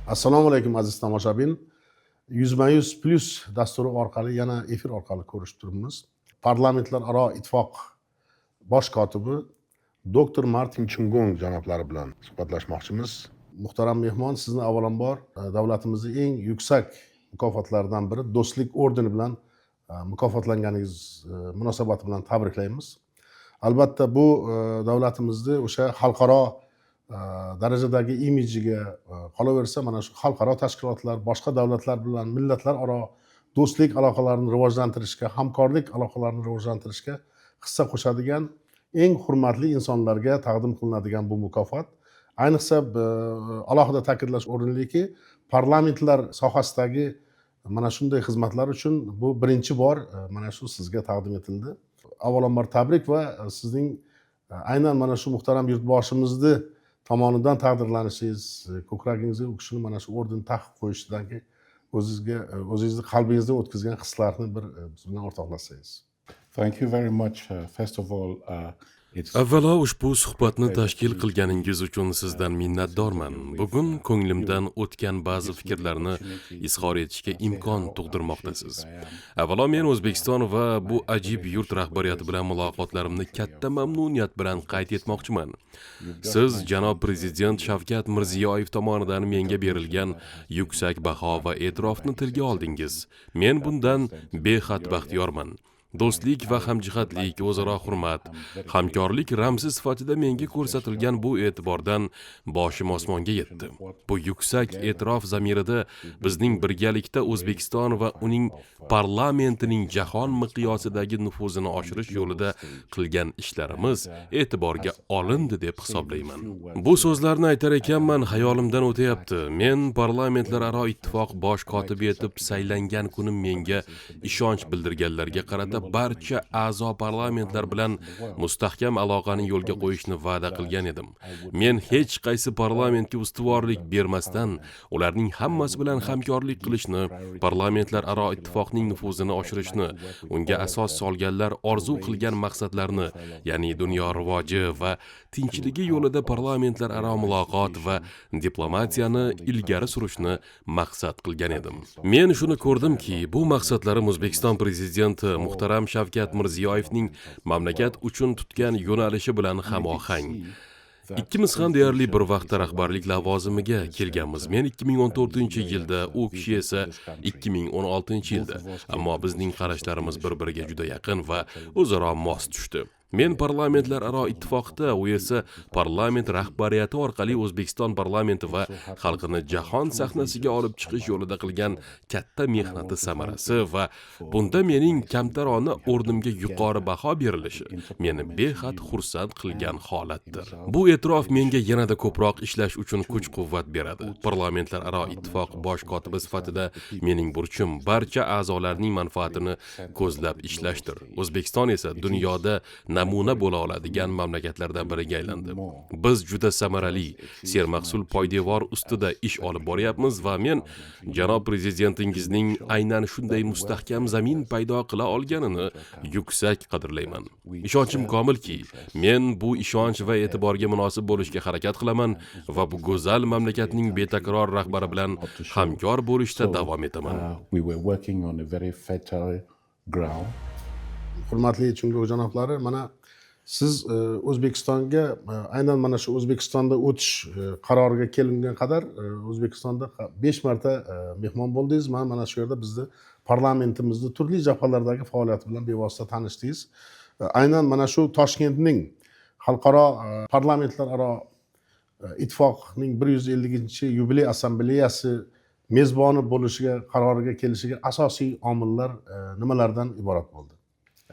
Assalomu alaykum aziz tomoshabin. 100 plus dasturi orqali yana efir orqali ko'rishib turibmiz. Parlamentlararo ittifoq bosh kotibi doktor Martin Chungong janoblari bilan suhbatlashmoqchimiz. Muhtaram mehmon, sizni avvalambor davlatimizning eng yuksak mukofotlaridan biri do'stlik ordeni bilan mukofotlanganingiz munosabati bilan tabriklaymiz. Albatta bu davlatimizni o'sha xalqaro darajadagi imijiga qolaversa, mana shu xalqaro tashkilotlar, boshqa davlatlar bilan millatlararo do'stlik aloqalarini rivojlantirishga, hamkorlik aloqalarini rivojlantirishga hissa qo'shadigan eng hurmatli insonlarga taqdim qilinadigan bu mukofot. Ayniqsa alohida ta'kidlash o'rinliki, parlamentlar sohasidagi mana shunday xizmatlar uchun bu birinchi bor mana shu sizga taqdim etildi. Avvalambor tabrik va sizning aynan mana shu muhtaram yurtboshimizni tomonidan taqdirlanishingiz, ko'kragingizga u kishini mana shu orden taqib qo'yishidagi o'zingizni qalbingizdan o'tkazgan hislarni bir biz bilan o'rtoqlashsangiz. Thank you very much. First of all, Avvalo ushbu suhbatni tashkil qilganingiz uchun sizdan minnatdorman. Bugun ko'nglimdan o'tgan ba'zi fikrlarni izhor etishga imkon tug'dirmoqdasiz. Avvalo men O'zbekiston va bu ajib yurt rahbariyati bilan muloqotlarimni katta mamnuniyat bilan qayd etmoqchiman. Siz janob prezident Shavkat Mirziyoyev tomonidan menga berilgan yuksak baho va e'tirofni tilga oldingiz. Men bundan behad baxtiyorman. Do'stlik va hamjihatlik, o'zaro hurmat, hamkorlik ramzi sifatida menga ko'rsatilgan bu e'tibordan boshim osmonga yetdi. Bu yuksak e'tirof zamirida bizning birgalikda O'zbekiston va uning parlamentining jahon miqyosidagi nufuzini oshirish yo'lida qilgan ishlarimiz e'tiborga olindi deb hisoblayman. Bu so'zlarni aytar ekanman, hayolimdan o'tayapti. Men parlamentlararo ittifoq bosh kotibi etib saylangan kunim menga ishonch bildirganlarga qarata barcha a'zo parlamentlar bilan mustahkam aloqani yo'lga qo'yishni va'da qilgan edim. Men hech qaysi parlamentga ustuvorlik bermasdan, ularning hammasi bilan hamkorlik qilishni, parlamentlararo ittifoqning nufuzini oshirishni, unga asos solganlar orzu qilgan maqsadlarni, ya'ni dunyo rivoji va tinchligi yo'lida parlamentlararo muloqot va diplomatiyani ilgari surishni maqsad qilgan edim. Men shuni ko'rdimki, bu maqsadlarim O'zbekiston prezidenti muhtaram Shavkat Mirziyoyevning mamlakat uchun tutgan yo'nalishi bilan hamohang. Ikkimiz ham deyarli bir vaqtda rahbarlik lavozimiga kelganmiz. Men 2014-yilda, u kishi esa 2016-yilda. Ammo bizning qarashlarimiz bir-biriga juda yaqin va o'zaro mos tushdi. Men parlamentlararo ittifoqda, u esa parlament rahbariyati orqali O'zbekiston parlamenti va xalqini jahon sahnasiga olib chiqish yo'lida qilgan katta mehnati samarasi va bunda mening kamtarona o'rnimga yuqori baho berilishi meni behad xursand qilgan holatdir. Bu e'tirof menga yanada ko'proq ishlash uchun kuch-quvvat beradi. Parlamentlararo ittifoq bosh kotibi sifatida mening burchim barcha a'zolarning manfaatini ko'zlab ishlashdir. O'zbekiston esa dunyoda namuna bo'la oladigan mamlakatlardan biriga aylandi. Biz juda samarali, sermahsul poydevor ustida ish olib boryapmiz va men janob prezidentingizning aynan shunday mustahkam zamin paydo qila olganini yuksak qadrlayman. Ishonchim komilki, men bu ishonch va e'tiborga munosib bo'lishga harakat qilaman va bu go'zal mamlakatning betakror rahbari bilan hamkor bo'lishda davom etaman. we were working on a very fertile ground. Hurmatli Chungong janoblari, mana siz O'zbekistonga aynan mana shu O'zbekistonda o'tish qaroriga kelingan qadar O'zbekistonda 5 marta mehmon bo'ldingiz. Mana shu yerda bizni parlamentimizni turli jabhalardagi faoliyati bilan bevosita tanishdingiz. Aynan mana shu Toshkentning xalqaro parlamentlararo ittifoqning 150-yubiley assambleyasi mezboni bo'lishiga qaroriga kelishiga asosiy omillar nimalardan iborat bo'ldi?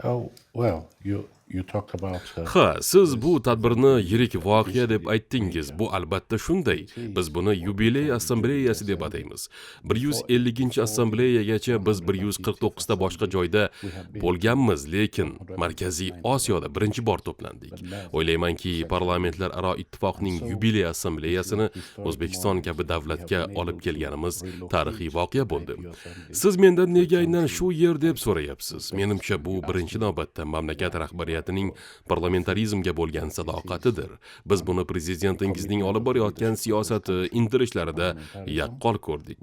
Oh, well, you talked about Ha, siz bu tadbirni yirik voqea deb aytdingiz. Bu albatta shunday. Biz buni yubiley assambleyasi deb ataymiz. 150-assambleyagacha biz 149 ta boshqa joyda bo'lganmiz, lekin Markaziy Osiyoda birinchi bor to'plandik. O'ylaymanki, parlamentlararo ittifoqning yubiley assambleyasini O'zbekiston kabi davlatga olib kelganimiz tarixiy voqea bo'ldi. Siz mendan nega aynan shu yer deb so'rayapsiz? Menimcha bu birinchi navbatda mamlakat rahbariyati faoliyatining parlamentarizmga bo'lgan sadoqatidir. Biz buni prezidentingizning olib borayotgan siyosati, intilishlarida yaqqol ko'rdik.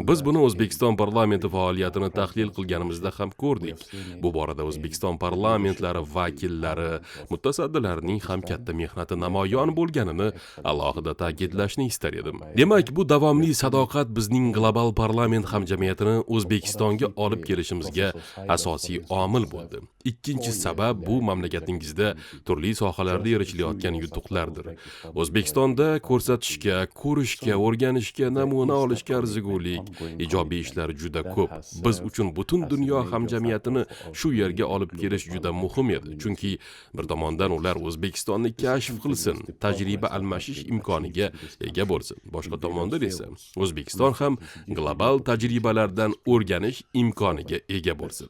Biz buni O'zbekiston parlamenti faoliyatini tahlil qilganimizda ham ko'rdik. Bu borada O'zbekiston parlamentlari vakillari, mutasaddilarining ham katta mehnati namoyon bo'lganini alohida ta'kidlashni istar edim. Demak, bu davomli sadoqat bizning global parlament hamjamiyatini O'zbekistonga olib kelishimizga asosiy omil bo'ldi. Ikkinchi sabab bu mamlakatingizda turli sohalarda erishilayotgan yutuqlardir. O'zbekistonda ko'rsatishga, ko'rishga, o'rganishga, namuna olishga arzigulik, ijobiy ishlar juda ko'p. Biz uchun butun dunyo hamjamiyatini shu yerga olib kelish juda muhim edi. Chunki bir tomondan ular O'zbekistonni kashf qilsin, tajriba almashish imkoniga ega bo'lsin. Boshqa tomondan esa O'zbekiston ham global tajribalardan o'rganish imkoniga ega bo'lsin.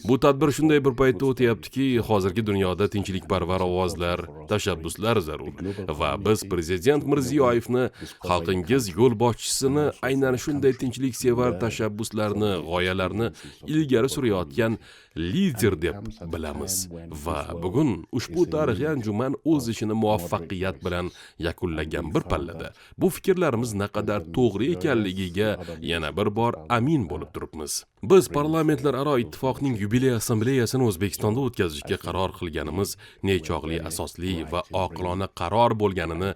Bu tadbir shunday bir paytda o'tyaptiki, hozirgi dunyoda tinchlikparvar ovozlar, tashabbuslar zarur va biz prezident Mirziyoyevni, xalqingiz yo'lboshchisini aynan shunday tinchliksevar tashabbuslarni, g'oyalarni ilgari surayotgan lider deb bilamiz va bugun ushbu tarixiy anjuman o'z ishini muvaffaqiyat bilan yakunlagan bir pallada bu fikrlarimiz naqadar to'g'ri ekanligiga yana bir bor amin bo'lib turibmiz. Biz parlamentlararo ittifoqning yubiley assambleyasini O'zbekistonda o'tkazishga qaror qilganimiz nechog'li asosli va oqilona qaror bo'lganini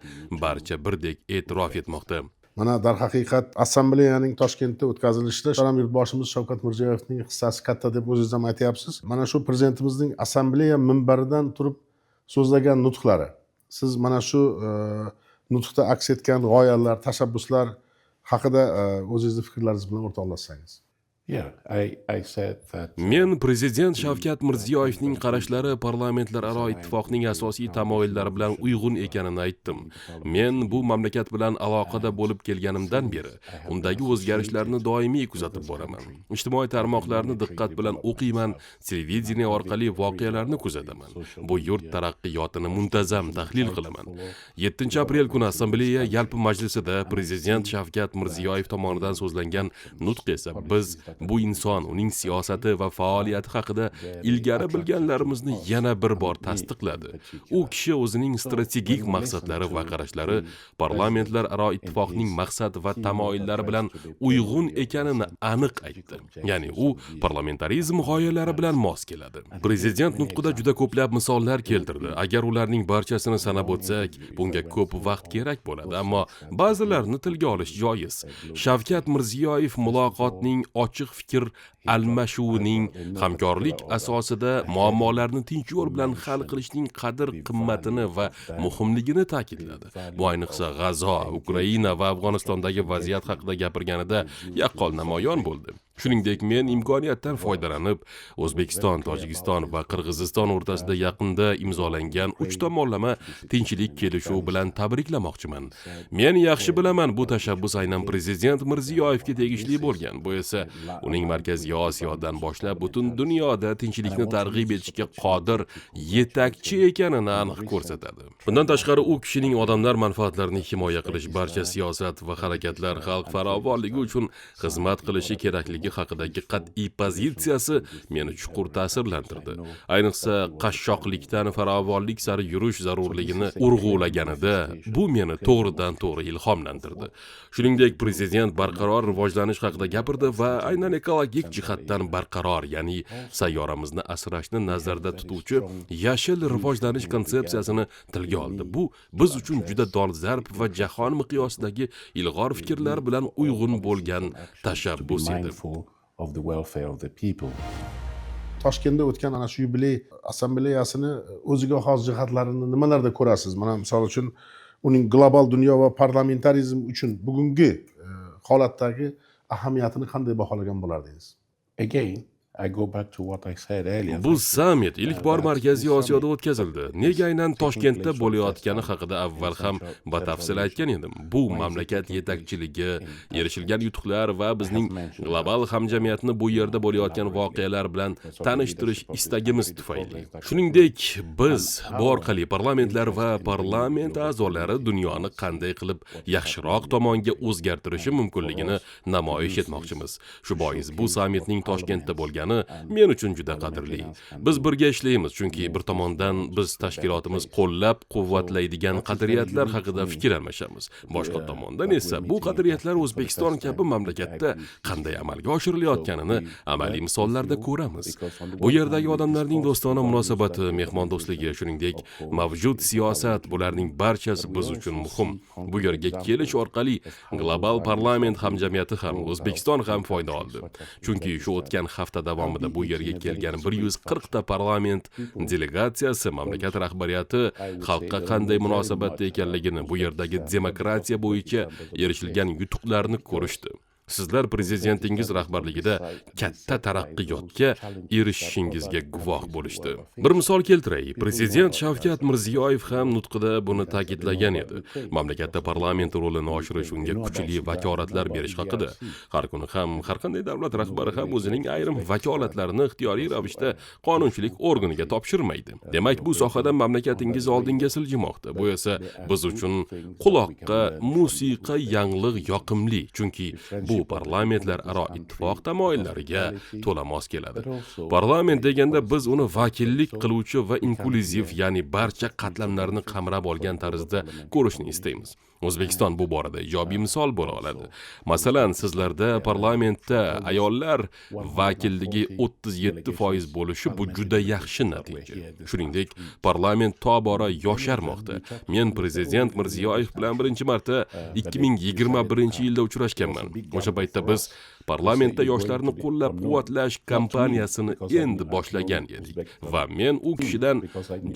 barcha birdek e'tirof etmoqda. Mana darhaqiqat assambleyaning Toshkentda o'tkazilishida Sharam yurtboshimiz Shavkat Mirziyoyevning hissasi katta deb o'zingiz ham aytyapsiz. Mana shu prezidentimizning assambleya minbaridan turib so'zlagan nutqlari. Siz mana shu nutqda aks etgan g'oyalar, tashabbuslar haqida o'zingizning fikrlaringiz bilan o'rtoqlashsangiz. Men prezident Shavkat Mirziyoyevning qarashlari parlamentlararo ittifoqning asosiy tamoyillari bilan uyg'un ekanini aytdim. Men bu mamlakat bilan aloqada bo'lib kelganimdan beri undagi o'zgarishlarni doimiy kuzatib boraman. Ijtimoiy tarmoqlarni diqqat bilan o'qiyman, televideniya orqali voqealarni kuzataman. Bu yurt taraqqiyotini muntazam tahlil qilaman. 7-aprel kuni assambleya yalpi majlisida prezident Shavkat Mirziyoyev tomonidan so'zlangan nutq esa biz bu inson, uning siyosati va faoliyati haqida ilgari bilganlarimizni yana bir bor tasdiqladi. U kishi o'zining strategik maqsadlari va qarashlari parlamentlararo ittifoqning maqsad va tamoyillari bilan uyg'un ekanini aniq aytdi. Ya'ni u parlamentarizm g'oyalari bilan mos keladi. Prezident nutqida juda ko'plab misollar keltirdi. Agar ularning barchasini sanab o'tsak, bunga ko'p vaqt kerak bo'ladi, ammo ba'zilarini tilga olish joiz. Shavkat Mirziyoyev muloqotning ochiq fikr almashuvining hamkorlik asosida muammolarni tinch yo'l bilan hal qilishning qadr-qimmatini va muhimligini ta'kidladi. Bu ayniqsa G'azo, Ukraina va Afg'onistondagi vaziyat haqida gapirganida yaqqol namoyon bo'ldi. Shuningdek, men imkoniyatdan foydalanib, O'zbekiston, Tojikiston va Qirg'iziston o'rtasida yaqinda imzolangan 3 tomonlama tinchlik kelishuvi bilan tabriklamoqchiman. Men yaxshi bilaman, bu tashabbus aynan prezident Mirziyoyevga tegishli bo'lgan. Bu esa uning Markaziy Osiyodan boshlab butun dunyoda tinchlikni targ'ib etishga qodir yetakchi ekanini aniq ko'rsatadi. Bundan tashqari, u kishining odamlar manfaatlarini himoya qilish, barcha siyosat va harakatlar xalq farovonligi uchun xizmat qilishi kerakligi haqidagi qat'iy pozitsiyasi meni chuqur ta'sirlantirdi. Ayniqsa qashshoqlikdan farovonlik sari yurish zarurligini urg'ulaganida bu meni to'g'ridan to'g'ri ilhomlantirdi. Shuningdek, prezident barqaror rivojlanish haqida gapirdi va aynan ekologik jihatdan barqaror, ya'ni sayyoramizni asrashni nazarda tutuvchi yashil rivojlanish konsepsiyasini tilga oldi. Bu biz uchun juda dolzarb va jahon miqyosidagi ilg'or fikrlar bilan uyg'un bo'lgan tashabbus edi. Toshkentda o'tgan ana shu yubiley assambleyasini o'ziga xos jihatlarini nimalarda ko'rasiz? Mana misol uchun uning global dunyo va parlamentarizm uchun bugungi holatdagi ahamiyatini qanday baholagan bo'lardingiz? Bu sammit ilk bor Markaziy Osiyoda o'tkazildi. Nega aynan Toshkentda bo'layotgani haqida avval ham batafsil aytgan edim. Bu mamlakat yetakchiligi, erishilgan yutuqlar va bizning global hamjamiyatni bu yerda bo'layotgan voqealar bilan tanishtirish istagimiz tufayli. Shuningdek, biz bu orqali parlamentlar va parlament a'zolari dunyoni qanday qilib yaxshiroq tomonga o'zgartirishi mumkinligini namoyish etmoqchimiz. Shu bois bu sammitning Toshkentda bo'lgani qilgani men uchun juda qadrli. Biz birga ishlaymiz, chunki bir tomondan biz tashkilotimiz qo'llab-quvvatlaydigan qadriyatlar haqida fikr almashamiz. Boshqa tomondan esa bu qadriyatlar O'zbekiston kabi mamlakatda qanday amalga oshirilayotganini amaliy misollarda ko'ramiz. Bu yerdagi odamlarning do'stona munosabati, mehmon do'stligi, shuningdek, mavjud siyosat, bularning barchasi biz uchun muhim. Bu yerga kelish orqali global parlament hamjamiyati ham, O'zbekiston ham foyda oldi. Chunki shu o'tgan hafta davomida bu yerga kelgan 140 ta parlament delegatsiyasi mamlakat rahbariyati xalqqa qanday munosabatda ekanligini, bu yerdagi demokratiya bo'yicha erishilgan yutuqlarni ko'rishdi. Sizlar prezidentingiz rahbarligida katta taraqqiyotga erishishingizga guvoh bo'lishdi. Bir misol keltiray. Prezident Shavkat Mirziyoyev ham nutqida buni ta'kidlagan edi. Mamlakatda parlament rolini oshirish, unga kuchli vakolatlar berish haqida. Har kuni ham har qanday davlat rahbari ham o'zining ayrim vakolatlarini ixtiyoriy ravishda qonunchilik organiga topshirmaydi. Demak, bu sohada mamlakatingiz oldinga siljimoqda. Bu esa biz uchun quloqqa musiqa yangliq yoqimli, chunki bu parlamentlararo ittifoq tamoyillariga to'la mos keladi. Parlament deganda biz uni vakillik qiluvchi va inklyuziv, ya'ni barcha qatlamlarni qamrab olgan tarzda ko'rishni istaymiz. O'zbekiston bu borada ijobiy misol bo'la oladi. Masalan, sizlarda parlamentda ayollar vakilligi 37% bo'lishi bu juda yaxshi natija. Shuningdek, parlament tobora yosharmoqda. Men prezident Mirziyoyev bilan birinchi marta 2021-yilda uchrashganman. O'sha paytda biz parlamentda yoshlarni qo'llab-quvvatlash kampaniyasini endi boshlagan edik va men u kishidan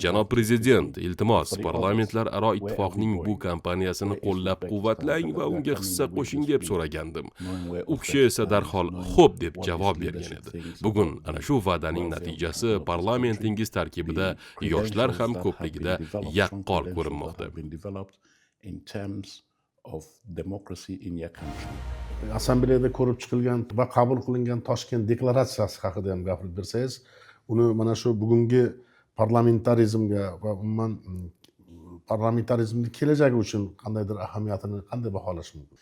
janob prezident, iltimos, parlamentlararo ittifoqning bu kampaniyasini qo'llab-quvvatlang va unga hissa qo'shing deb so'ragandim. U kishi esa darhol xo'p deb javob bergan edi. Bugun ana shu va'daning natijasi parlamentingiz tarkibida yoshlar ham ko'pligida yaqqol ko'rinmoqda. Assambleyada ko'rib chiqilgan va qabul qilingan Toshkent deklaratsiyasi haqida ham gapirib bersangiz, uni mana shu bugungi parlamentarizmga va umuman parlamentarizmning kelajagi uchun qandaydir ahamiyatini qanday baholash mumkin?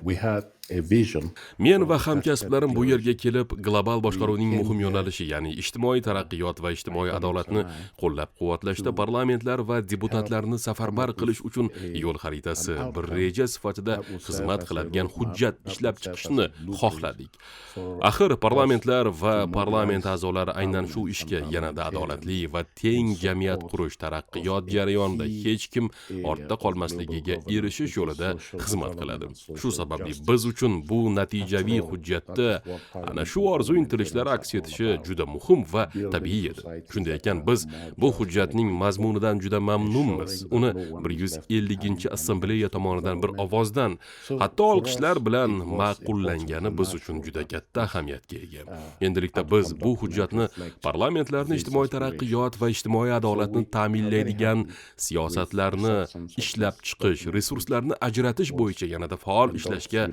We had a vision. Men va hamkasblarim bu yerga kelib, global boshqaruvning muhim yo'nalishi, ya'ni ijtimoiy taraqqiyot va ijtimoiy adolatni qo'llab-quvvatlashda parlamentlar va deputatlarni safarbar qilish uchun yo'l xaritasi, bir reja sifatida xizmat qiladigan hujjat ishlab chiqishni xohladik. Axir parlamentlar va parlament a'zolari aynan shu ishga, yanada adolatli va teng jamiyat qurish, taraqqiyot jarayonida hech kim ortda qolmasligiga erishish yo'lida xizmat qiladi. Shu sababli biz uchun bu natijaviy hujjatda ana shu orzu intilishlar aks etishi juda muhim va tabiiy edi. Shunday ekan, biz bu hujjatning mazmunidan juda mamnunmiz. Uni 150-assambleya tomonidan bir ovozdan, hatto olqishlar bilan ma'qullangani biz uchun juda katta ahamiyatga ega. Endilikda biz bu hujjatni parlamentlarni ijtimoiy taraqqiyot va ijtimoiy adolatni ta'minlaydigan siyosatlarni ishlab chiqish, resurslarni ajratish bo'yicha yanada faol ishlashga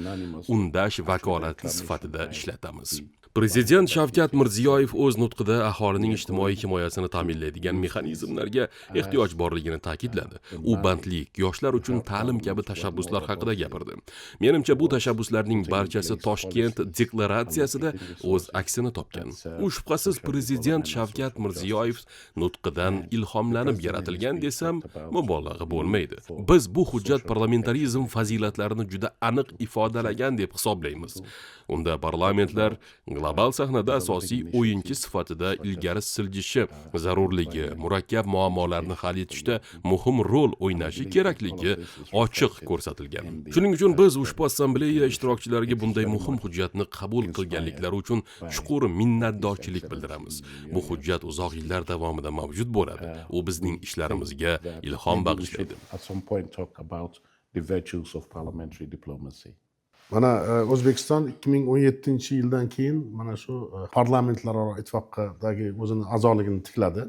undash vakolati sifatida ishlatamiz. Prezident Shavkat Mirziyoyev o'z nutqida aholining ijtimoiy himoyasini ta'minlaydigan mexanizmlarga ehtiyoj borligini ta'kidladi. U bandlik, yoshlar uchun ta'lim kabi tashabbuslar haqida gapirdi. Menimcha bu tashabbuslarning barchasi Toshkent deklaratsiyasida o'z aksini topgan. U shubhasiz prezident Shavkat Mirziyoyev nutqidan ilhomlanib yaratilgan desam, mubolag'a bo'lmaydi. Biz bu hujjat parlamentarizm fazilatlarini juda aniq ifodalagan deb hisoblaymiz. Unda parlamentlar global sahnada asosiy o'yinchi sifatida ilgari siljishi zarurligi, murakkab muammolarni hal etishda muhim rol o'ynashi kerakligi ochiq ko'rsatilgan. Shuning uchun biz ushbu assambleya ishtirokchilariga bunday muhim hujjatni qabul qilganliklari uchun chuqur minnatdorchilik bildiramiz. Bu hujjat uzoq yillar davomida mavjud bo'ladi. U bizning ishlarimizga ilhom bag'ishlaydi. Mana O'zbekiston 2017-yildan keyin mana shu parlamentlararo ittifoqdagi o'zini a'zoligini tikladi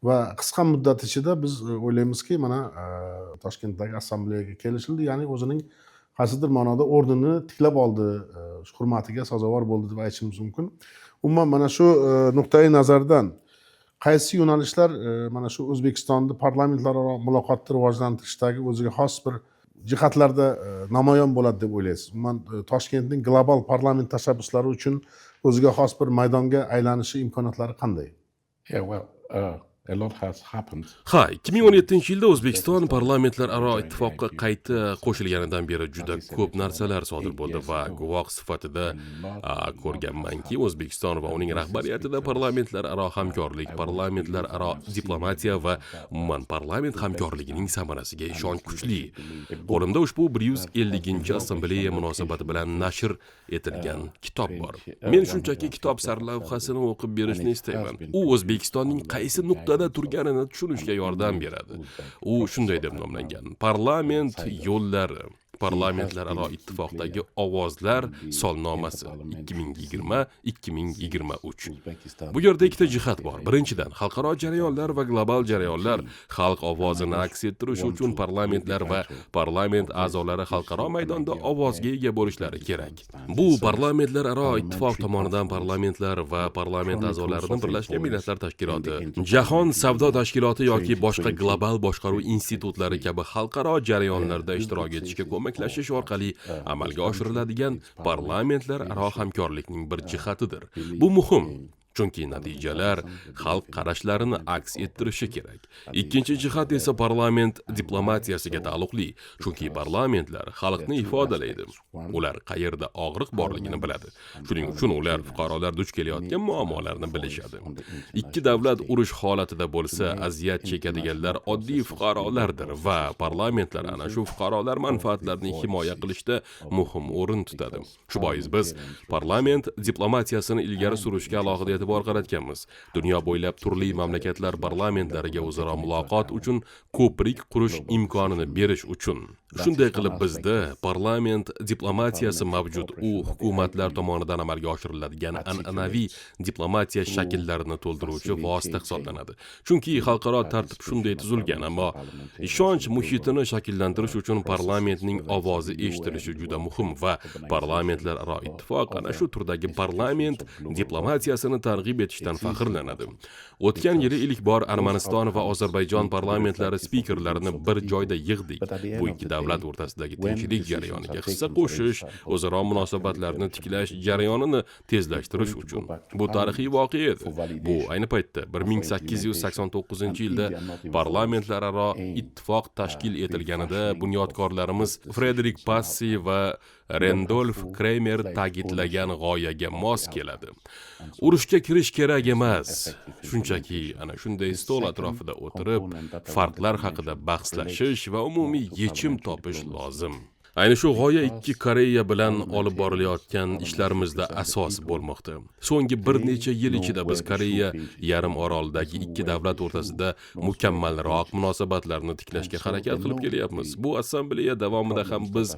va qisqa muddat ichida biz o'ylaymizki, mana Toshkentdagi assambleyaga kelishildi, ya'ni o'zining qaysidir ma'noda o'rnini tiklab oldi, hurmatiga sazovor bo'ldi deb aytishimiz mumkin. Umuman mana shu nuqtai nazardan qaysi yo'nalishlar mana shu O'zbekistonda parlamentlararo muloqotni rivojlantirishdagi o'ziga xos bir jihatlarda namoyon bo'ladi deb o'ylaysiz? Umuman Toshkentning global parlament tashabbuslari uchun o'ziga xos bir maydonga aylanishi imkoniyatlari qanday? Yeah, well, a lot has happened. Ha, 2017-yilda O'zbekiston parlamentlararo ittifoqqa qayta qo'shilganidan beri juda ko'p narsalar sodir bo'ldi va guvoh sifatida ko'rganmanki, O'zbekiston va uning rahbariyatida parlamentlararo hamkorlik, parlamentlararo diplomatiya va umuman parlament hamkorligining samarasiga ishonch kuchli. Qo'limda ushbu 150-assambleya munosabati bilan nashr etilgan kitob bor. Men shunchaki kitob sarlavhasini o'qib berishni istayman. U O'zbekistonning qaysi nuqtada turganini tushunishga yordam beradi. U shunday deb nomlangan: Parlament yo'llari, parlamentlararo ittifoqdagi ovozlar solnomasi 2020-2023. Bu yerda ikkita jihat bor. Birinchidan, xalqaro jarayonlar va global jarayonlar xalq ovozini aks ettirish uchun parlamentlar va parlament a'zolari xalqaro maydonda ovozga ega bo'lishlari kerak. Bu parlamentlararo ittifoq tomonidan parlamentlar va parlament a'zolarining Birlashgan Millatlar Tashkiloti, Jahon savdo tashkiloti yoki boshqa global boshqaruv institutlari kabi xalqaro jarayonlarda ishtirok etishga ko'maklashish orqali amalga oshiriladigan parlamentlararo hamkorlikning bir jihatidir. Bu muhim. Chunki natijalar xalq qarashlarini aks ettirishi kerak. Ikkinchi jihat esa parlament diplomatiyasiga taalluqli. Chunki parlamentlar xalqni ifodalaydi. Ular qayerda og'riq borligini biladi. Shuning uchun ular fuqarolar duch kelayotgan muammolarni bilishadi. Ikki davlat urush holatida bo'lsa, aziyat chekadiganlar oddiy fuqarolardir va parlamentlar ana shu fuqarolar manfaatlarini himoya qilishda muhim o'rin tutadi. Shu bois biz parlament diplomatiyasini ilgari surishga alohida e'tibor qaratganmiz. Dunyo bo'ylab turli mamlakatlar parlamentlariga o'zaro muloqot uchun ko'prik qurish imkonini berish uchun. Shunday qilib bizda parlament diplomatiyasi mavjud. U hukumatlar tomonidan amalga oshiriladigan an'anaviy diplomatiya shakllarini to'ldiruvchi vosita hisoblanadi. Chunki xalqaro tartib shunday tuzilgan, ammo ishonch muhitini shakllantirish uchun parlamentning ovozi eshitilishi juda muhim va parlamentlararo ittifoq ana shu turdagi parlament diplomatiyasini targ'ib etishdan faxrlanadi. O'tgan yili ilk bor Armaniston va Ozarbayjon parlamentlari spikerlarini bir joyda yig'dik. Bu ikki davlat o'rtasidagi tinchlik jarayoniga hissa qo'shish, o'zaro munosabatlarni tiklash jarayonini tezlashtirish uchun. Bu tarixiy voqea edi. Bu ayni paytda 1889-yilda parlamentlararo ittifoq tashkil etilganida bunyodkorlarimiz Frederik Passy va Rendolf Kremer ta'kidlagan g'oyaga mos keladi. Urushga kirish kerak emas. Shunchaki ana shunday stol atrofida o'tirib, farqlar haqida bahslashish va umumiy yechim topish lozim. Ayni shu g'oya ikki Koreya bilan olib borilayotgan ishlarimizda asos bo'lmoqda. So'nggi bir necha yil ichida biz Koreya yarim orolidagi ikki davlat o'rtasida mukammalroq munosabatlarni tiklashga harakat qilib kelyapmiz. Bu assambleya davomida ham biz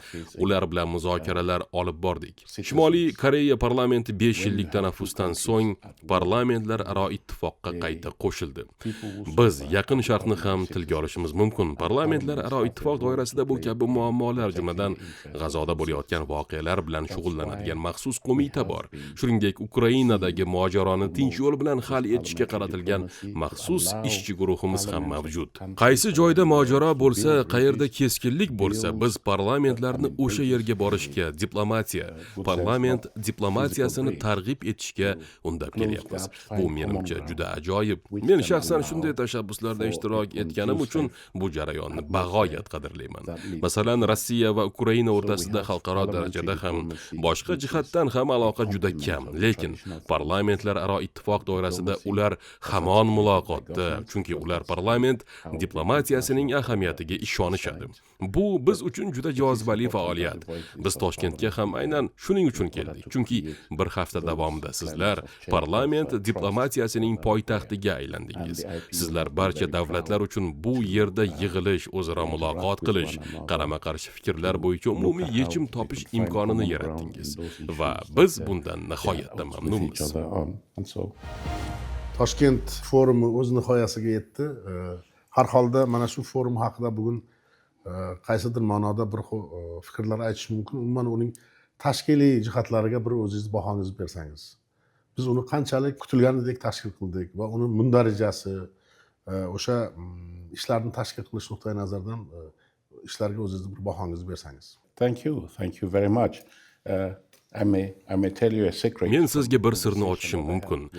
ular bilan muzokaralar olib bordik. Shimoliy Koreya parlamenti 5 yillik tanaffusdan so'ng parlamentlararo ittifoqqa qayta qo'shildi. Biz Yaqin Sharqni ham tilga olishimiz mumkin. Parlamentlararo ittifoq doirasida bu kabi muammolar, jumladan G'azoda bo'layotgan voqealar bilan shug'ullanadigan maxsus qo'mita bor. Shuningdek, Ukrainadagi mojaroni tinch yo'l bilan hal etishga qaratilgan maxsus ishchi guruhimiz ham mavjud. Qaysi joyda mojaro bo'lsa, qayerda keskinlik bo'lsa, biz parlamentlarni o'sha yerga borishga, parlament diplomatiyasini targ'ib etishga undab kelyapmiz. Bu menimcha juda ajoyib. Men shaxsan shunday tashabbuslarda ishtirok etganim uchun bu jarayonni bag'oyat qadrlayman. Masalan, Rossiya va Ukraina o'rtasida xalqaro darajada ham, boshqa jihatdan ham aloqa juda kam, lekin parlamentlararo ittifoq doirasida ular hamon muloqotda, chunki ular parlament diplomatiyasining ahamiyatiga ishonishadi. Bu biz uchun juda jozibali faoliyat. Biz Toshkentga ham aynan shuning uchun keldik, chunki bir hafta davomida sizlar parlament diplomatiyasining poytaxtiga aylandingiz. Sizlar barcha davlatlar uchun bu yerda yig'ilish, o'zaro muloqot qilish, qarama-qarshi fikrlar bo'yicha umumiy yechim topish imkonini yaratdingiz va biz bundan nihoyatda mamnunmiz. Toshkent forumi o'z nihoyasiga yetdi. Har holda mana shu forum haqida bugun qaysidir ma'noda bir fikrlar aytish mumkin. Umuman uning tashkiliy jihatlariga bir o'zingiz bahongizni bersangiz. Biz uni qanchalik kutilganidek tashkil qildik va uni mundarijasi, o'sha ishlarni tashkil qilish nuqtai nazaridan ishlarga o'zingizni bir bahongizni bersangiz. Thank you very much. I may tell you a secret. Men sizga bir sirni ochishim mumkin.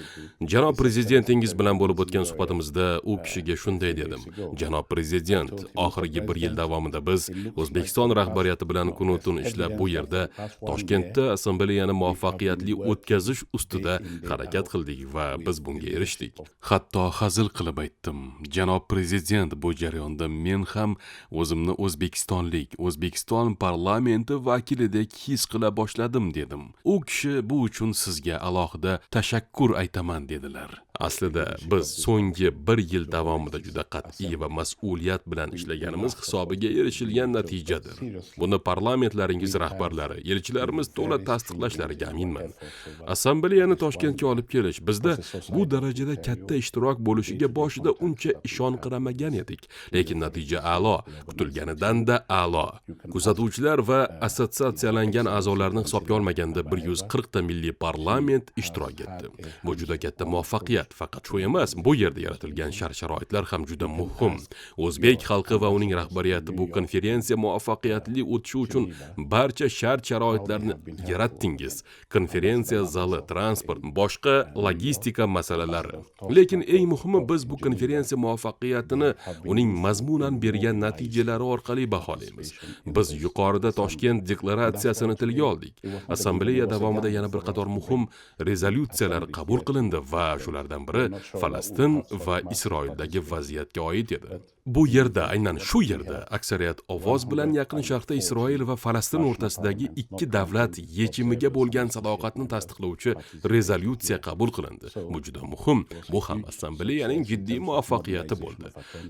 Janob prezidentingiz bilan bo'lib o'tgan suhbatimizda u kishiga shunday dedim. Janob prezident, oxirgi 1 yil davomida biz O'zbekiston rahbariyati bilan kun-tun ishlab bu yerda Toshkentda assambleyani muvaffaqiyatli o'tkazish ustida harakat qildik va biz bunga erishdik. Hatto hazil qilib aytdim. Janob prezident, bu jarayonda men ham o'zimni o'zbekistonlik, O'zbekiston parlamenti vakilidek his qila boshladim dedim. U kishi bu uchun sizga alohida tashakkur aytaman dedilar. Aslida biz so'nggi 1 yil davomida juda qat'iy va mas'uliyat bilan ishlaganimiz hisobiga erishilgan natijadir. Buni parlamentlaringiz rahbarlari, elchilarimiz to'la tasdiqlashlariga aminman. Assambleyani Toshkentga olib kelish bizda bu darajada katta ishtirok bo'lishiga boshida uncha ishonqiramagan edik, lekin natija a'lo, kutilganidan-da a'lo. Kuzatuvchilar va assotsiatsiyalangan a'zolarni hisobga olmaganda 140 ta milliy parlament ishtirok etdi. Bu juda katta muvaffaqiyat. Faqat shu emas, bu yerda yaratilgan shart-sharoitlar ham juda muhim. O'zbek xalqi va uning rahbariyati bu konferensiya muvaffaqiyatli o'tishi uchun barcha shart-sharoitlarni yaratdingiz. Konferensiya zali, transport, boshqa logistika masalalari. Lekin eng muhimi, biz bu konferensiya muvaffaqiyatini uning mazmunan bergan natijalari orqali baholaymiz. Biz yuqorida Toshkent deklaratsiyasini tilga oldik. Assambleya davomida yana bir qator muhim rezolyutsiyalar qabul qilindi va shulardan biri Falastin va Isroildagi vaziyatga oid edi. Bu yerda, aynan shu yerda aksariyat ovoz bilan Yaqin Sharqda Isroil va Falastin o'rtasidagi ikki davlat yechimiga bo'lgan sadoqatni tasdiqlovchi rezolyutsiya qabul qilindi. Bu juda muhim. Bu ham assambleyaning jiddiy muvaffaqiyati bo'ldi.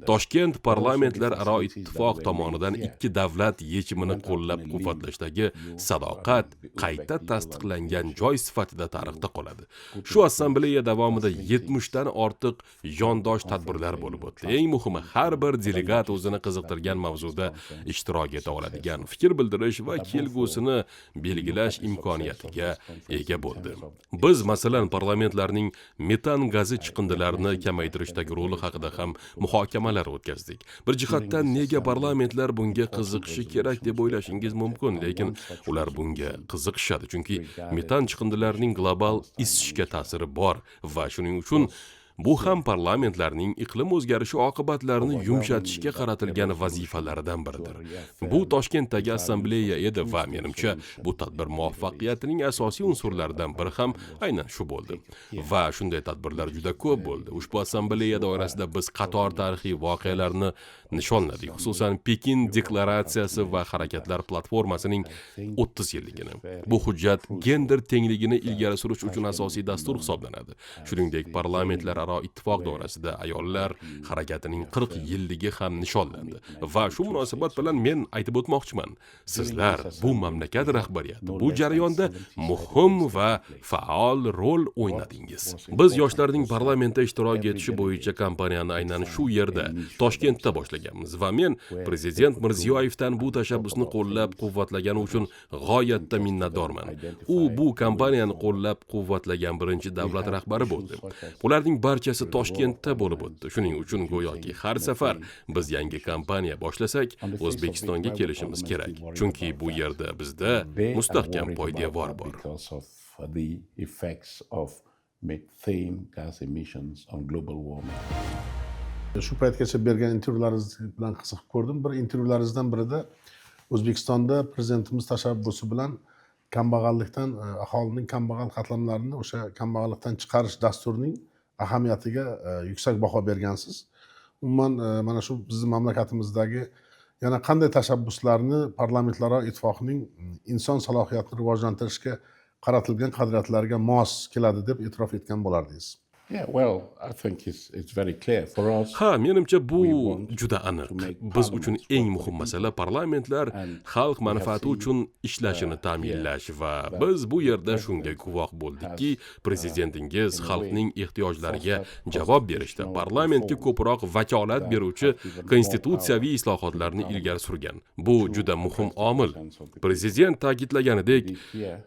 Toshkent parlamentlararo ittifoq tomonidan ikki davlat yechimini qo'llab-quvvatlashdagi sadoqat qayta tasdiqlangan joy sifatida tarixda qoladi. Shu assambleya davomida 70 dan ortiq yondosh tadbirlar bo'lib o'tdi. Eng muhimi, har bir delegat o'zini qiziqtirgan mavzuda ishtirok eta oladigan fikr bildirish va kelgusini belgilash imkoniyatiga ega bo'ldi. Biz masalan parlamentlarning metan gazi chiqindilarini kamaytirishdagi roli haqida ham muhokamalar o'tkazdik. Bir jihatdan nega parlamentlar bunga qiziqishi kerak deb o'ylashingiz mumkin, lekin ular bunga qiziqishadi, chunki metan chiqindilarining global isishga ta'siri bor va shuning uchun bu ham parlamentlarning iqlim o'zgarishi oqibatlarini yumshatishga qaratilgan vazifalaridan biridir. Bu Toshkentdagi assambleya edi va menimcha bu tadbir muvaffaqiyatining asosiy unsurlaridan biri ham aynan shu bo'ldi. Va shunday tadbirlar juda ko'p bo'ldi. Ushbu assambleya doirasida biz qator tarixiy voqealarni nishonladik, xususan Pekin deklaratsiyasi va harakatlar platformasining 30 yilligini. Bu hujjat gender tengligini ilgari surish uchun asosiy dastur hisoblanadi. Shuningdek, parlamentlar ittifoq doirasida ayollar harakatining 40 yilligi ham nishonlandi. Va shu munosabat bilan men aytib o'tmoqchiman. Sizlar, bu mamlakat rahbariyati bu jarayonda muhim va faol rol o'ynadingiz. Biz yoshlarning parlamentda ishtirok etishi bo'yicha kampaniyani aynan shu yerda, Toshkentda boshlaganmiz va men prezident Mirziyoyevdan bu tashabbusni qo'llab-quvvatlagani uchun g'oyatda minnatdorman. U bu kampaniyani qo'llab-quvvatlagan birinchi davlat rahbari bo'ldi. Ularning barchasi Toshkentda bo'lib o'tdi. Shuning uchun go'yoki har safar biz yangi kampaniya boshlasak, O'zbekistonga kelishimiz kerak. Chunki bu yerda bizda mustahkam poydevor bor. Shu paytgacha bergan intervyularingiz bilan qiziqib ko'rdim. Bir intervyularingizdan birida O'zbekistonda prezidentimiz tashabbusi bilan kambag'allikdan, aholining kambag'al qatlamlarini o'sha kambag'allikdan chiqarish dasturining ahamiyatiga yuksak baho bergansiz. Umuman mana shu bizning mamlakatimizdagi yana qanday tashabbuslarni parlamentlararo ittifoqning inson salohiyatini rivojlantirishga qaratilgan qadriyatlarga mos keladi deb e'tirof etgan bo'lardingiz. Ha, menimcha bu juda aniq. Biz uchun eng muhim masala parlamentlar xalq manfaati uchun ishlashini ta'minlash va biz bu yerda shunga guvoh bo'ldikki, prezidentingiz xalqning ehtiyojlariga javob berishda parlamentga ko'proq vakolat beruvchi konstitutsiyaviy islohotlarni ilgari surgan. Bu juda muhim omil. Prezident ta'kidlaganidek,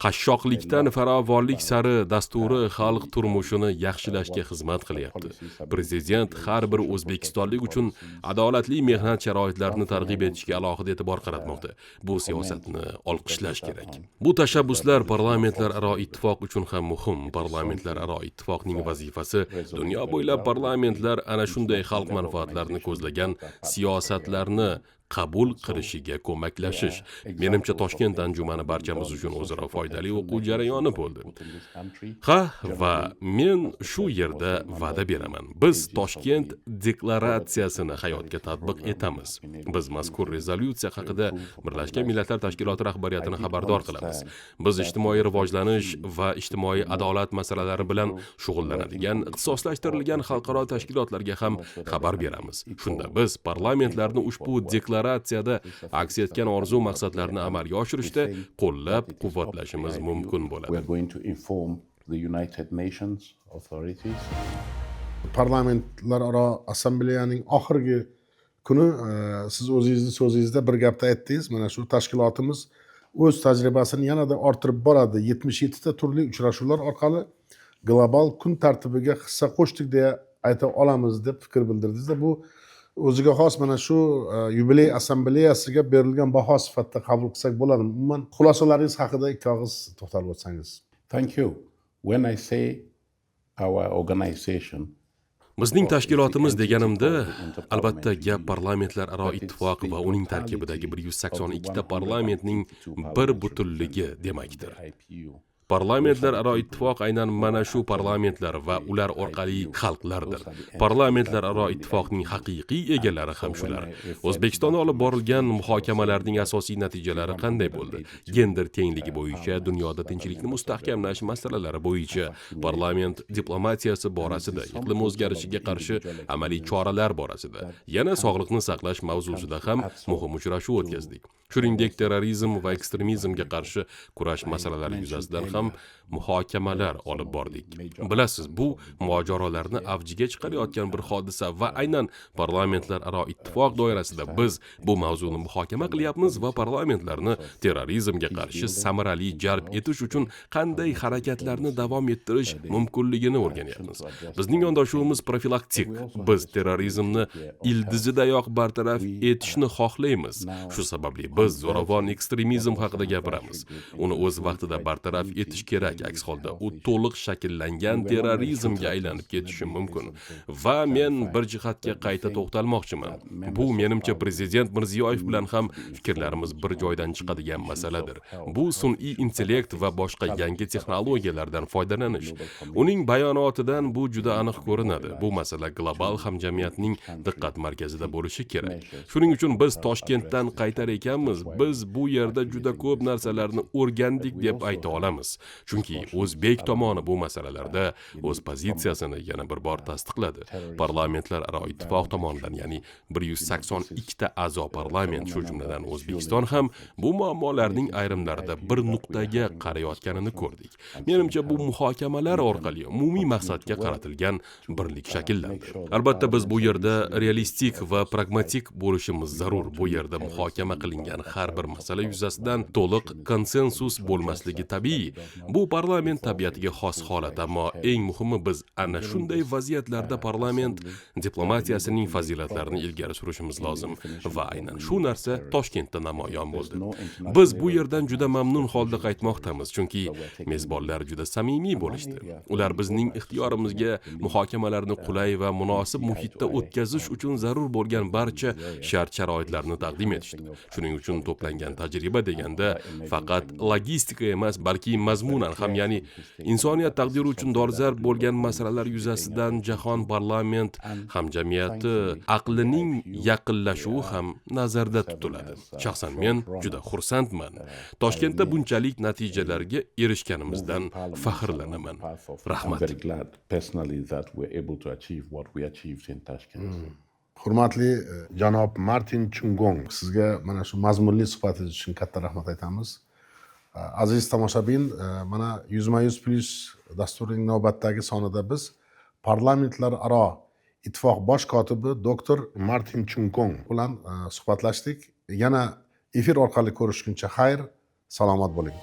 qashshoqlikdan farovonlik sari dasturi xalq turmushini yaxshilash yo'nalishga xizmat qilyapti. Prezident har bir o'zbekistonlik uchun adolatli mehnat sharoitlarini targ'ib etishga alohida e'tibor qaratmoqda. Bu siyosatni olqishlash kerak. Bu tashabbuslar parlamentlararo ittifoq uchun ham muhim. Parlamentlararo ittifoqning vazifasi dunyo bo'ylab parlamentlar ana shunday xalq manfaatlarini ko'zlagan siyosatlarni qabul qilishiga ko'maklashish. Menimcha Toshkent anjumani barchamiz uchun o'zaro foydali o'quv jarayoni bo'ldi. Ha, va men shu yerda va'da beraman. Biz Toshkent deklaratsiyasini hayotga tatbiq etamiz. Biz mazkur rezolyutsiya haqida Birlashgan Millatlar Tashkiloti rahbariyatini xabardor qilamiz. Biz ijtimoiy rivojlanish va ijtimoiy adolat masalalari bilan shug'ullanadigan ixtisoslashtirilgan xalqaro tashkilotlarga ham xabar beramiz. Shunda biz parlamentlarni ushbu deklaratsiyada aks etgan orzu maqsadlarni amalga oshirishda qo'llab-quvvatlashimiz mumkin bo'ladi. We are going to inform the United Nations authorities. Parlamentlararo assambleyaning oxirgi kuni siz o'zingizni so'zingizda bir gapda aytdingiz. Mana shu tashkilotimiz o'z tajribasini yanada orttirib boradi. 77 ta turli uchrashuvlar orqali global kun tartibiga hissa qo'shdik deya ayta olamiz deb fikr bildirdingiz. Bu o'ziga xos mana shu yubiley assambleyasiga berilgan baho sifatida qabul qilsak bo'ladimi? Umuman xulosalaringiz haqida ikki og'iz to'xtalib o'tsangiz. Thank you. When I say our organization, Bizning tashkilotimiz deganimda, albatta gap parlamentlararo ittifoq va uning tarkibidagi 182 ta parlamentning bir butunligi demakdir. Parlamentlararo ittifoq aynan mana shu parlamentlar va ular orqali xalqlardir. Parlamentlararo ittifoqning haqiqiy egalari ham shular. O'zbekistonda olib borilgan muhokamalarning asosiy natijalari qanday bo'ldi? Gender tengligi bo'yicha, dunyoda tinchlikni mustahkamlash masalalari bo'yicha, parlament diplomatiyasi borasida, iqlim o'zgarishiga qarshi amaliy choralar borasida, yana sog'liqni saqlash mavzusida ham muhim uchrashuv o'tkazdik. Shuningdek, terrorizm va ekstremizmga qarshi kurash masalalari yuzasidan ham muhokamalar olib bordik. Bilasiz, bu mojarolarni avjiga chiqarayotgan bir hodisa va aynan parlamentlararo ittifoq doirasida biz bu mavzuni muhokama qilyapmiz va parlamentlarni terrorizmga qarshi samarali jalb etish uchun qanday harakatlarni davom ettirish mumkinligini o'rganyapmiz. Bizning yondashuvimiz profilaktik. Biz terrorizmni ildizidayoq bartaraf etishni xohlaymiz. Shu sababli biz zo'ravon ekstremizm haqida gapiramiz. Uni o'z vaqtida bartaraf etish kerak. Aks holda u to'liq shakllangan terrorizmga aylanib ketishi mumkin. Va men bir jihatga qayta to'xtalmoqchiman. Bu menimcha Prezident Mirziyoyev bilan ham fikrlarimiz bir joydan chiqadigan masaladir. Bu sun'iy intellekt va boshqa yangi texnologiyalardan foydalanish. Uning bayonotidan bu juda aniq ko'rinadi. Bu masala global hamjamiyatning diqqat markazida bo'lishi kerak. Shuning uchun biz Toshkentdan qaytar ekanmiz. Biz bu yerda juda ko'p narsalarni o'rgandik deb ayta olamiz. Chunki O'zbek tomoni bu masalalarda o'z pozitsiyasini yana bir bor tasdiqladi. Parlamentlararo ittifoq tomonidan, ya'ni 182 ta a'zo parlament, shu jumladan O'zbekiston ham bu muammolarning ayrimlarida bir nuqtaga qarayotganini ko'rdik. Menimcha bu muhokamalar orqali umumiy maqsadga qaratilgan birlik shakllandi. Albatta biz bu yerda realistik va pragmatik bo'lishimiz zarur. Bu yerda muhokama qilingan har bir masala yuzasidan to'liq konsensus bo'lmasligi tabiiy. Bu parlament tabiatiga xos holat, ammo eng muhimi biz ana shunday vaziyatlarda parlament diplomatiyasining fazilatlarini ilgari surishimiz lozim va aynan shu narsa Toshkentda namoyon bo'ldi. Biz bu yerdan juda mamnun holda qaytmoqdamiz, chunki mezbonlar juda samimiy bo'lishdi. Ular bizning ixtiyorimizga muhokamalarni qulay va munosib muhitda o'tkazish uchun zarur bo'lgan barcha shart-sharoitlarni taqdim etishdi. Shuning uchun to'plangan tajriba deganda faqat logistika emas, balki mazmunan ham, ya'ni insoniyat taqdiri uchun dolzarb bo'lgan masalalar yuzasidan jahon parlament hamjamiyati aqlining yaqinlashuvi ham nazarda tutiladi. Shaxsan men juda xursandman. Toshkentda bunchalik natijalarga erishganimizdan faxrlanaman. Rahmat. Hurmatli janob Martin Chungong, sizga mana shu mazmunli suhbatingiz uchun katta rahmat aytamiz. Aziz tomoshabin, mana 100+ dasturining navbatdagi sonida biz parlamentlararo ittifoq bosh kotibi doktor Martin Chungong bilan suhbatlashdik. Yana efir orqali ko'rishguncha xayr, salomat bo'ling.